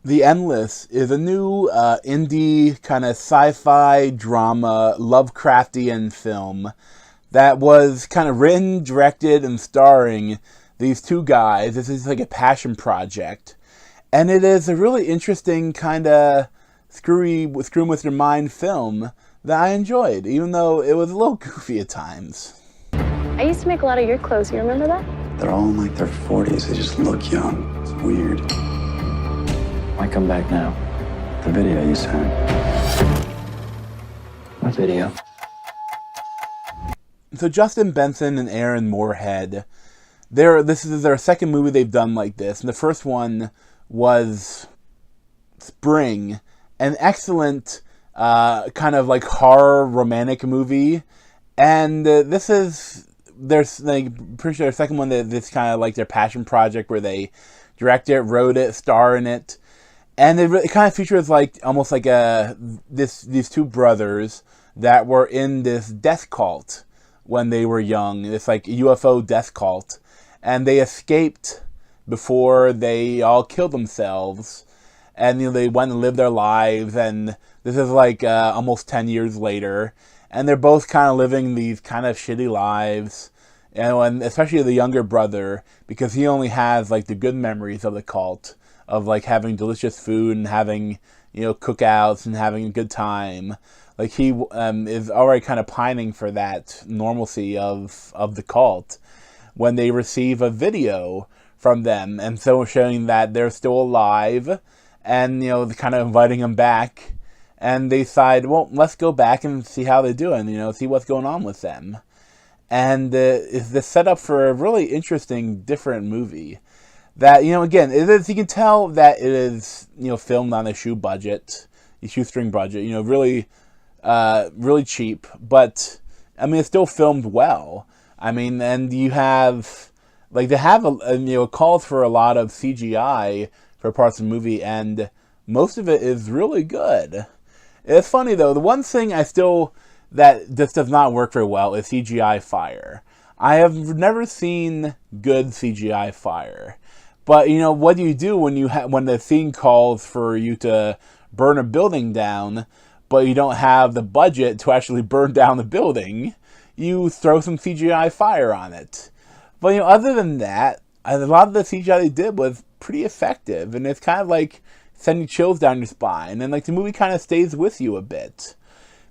The Endless is a new indie kind of sci-fi drama Lovecraftian film that was kind of written, directed, and starring these two guys. This is like a passion project. And it is a really interesting kind of screw with your mind film that I enjoyed, even though it was a little goofy at times. I used to make a lot of your clothes. You remember that? They're all in like their 40s. They just look young. It's weird. Why come back now? The video you sent. What video? So Justin Benson and Aaron Moorhead, this is their second movie they've done like this. And the first one was Spring, an excellent kind of like horror romantic movie. And this is pretty sure their second one that this kind of like their passion project where they direct it, wrote it, star in it. And it kind of features like almost like these two brothers that were in this death cult when they were young, this like UFO death cult, and they escaped before they all killed themselves, and they went and lived their lives. And this is like almost 10 years later, and they're both kind of living these kind of shitty lives, and especially the younger brother, because he only has like the good memories of the cult, of like having delicious food and having cookouts and having a good time. Like he is already kind of pining for that normalcy of the cult when they receive a video from them, and so showing that they're still alive, and kind of inviting them back, and they decide, well, let's go back and see how they're doing, see what's going on with them. And it's the setup for a really interesting, different movie that, again, it is, you can tell that it is, filmed on a shoestring budget, really, really cheap, but, I mean, it's still filmed well. I mean, and you have, like, they have, calls for a lot of CGI for parts of the movie, and most of it is really good. It's funny, though, the one thing that just does not work very well is CGI fire. I have never seen good CGI fire. But, what do you do when the scene calls for you to burn a building down, but you don't have the budget to actually burn down the building? You throw some CGI fire on it. But, other than that, a lot of the CGI they did was pretty effective, and it's kind of like sending chills down your spine, and like the movie kind of stays with you a bit.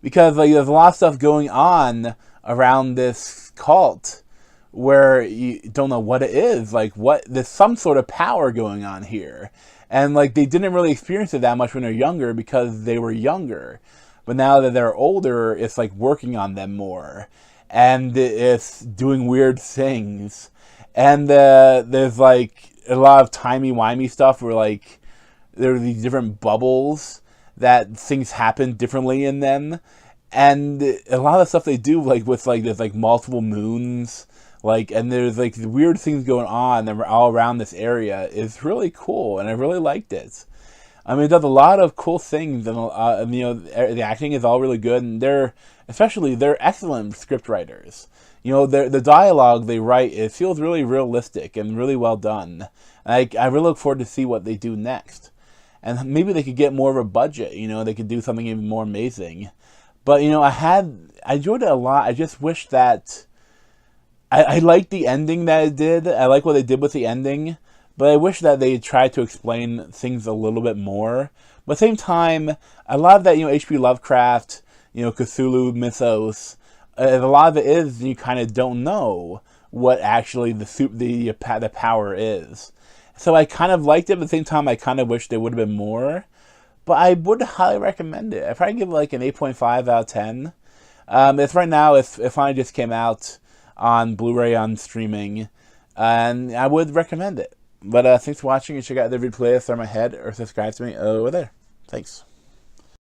Because like there's a lot of stuff going on around this cult where you don't know what it is. Like, there's some sort of power going on here. And, like, they didn't really experience it that much when they're younger because they were younger. But now that they're older, it's, like, working on them more. And it's doing weird things. And there's, like, a lot of timey-wimey stuff where, like, there are these different bubbles that things happen differently in them. And a lot of the stuff they do, like, with, like, there's, like, multiple moons, like, and there's, like, weird things going on all around this area is really cool, and I really liked it. I mean, it does a lot of cool things, and the acting is all really good, and they're excellent script writers. The dialogue they write, it feels really realistic and really well done. I really look forward to see what they do next. And maybe they could get more of a budget, they could do something even more amazing. But, I enjoyed it a lot. I just wish that I liked the ending that it did. I like what they did with the ending. But I wish that they tried to explain things a little bit more. But at the same time, a lot of that, H.P. Lovecraft, Cthulhu mythos, a lot of it is you kind of don't know what actually the power is. So I kind of liked it, but at the same time, I kind of wish there would have been more. But I would highly recommend it. I'd probably give it like an 8.5 out of 10. It's right now, it finally just came out on Blu-ray on streaming, and I would recommend it. But thanks for watching, and check out the video playlist on my head, or subscribe to me over there. Thanks.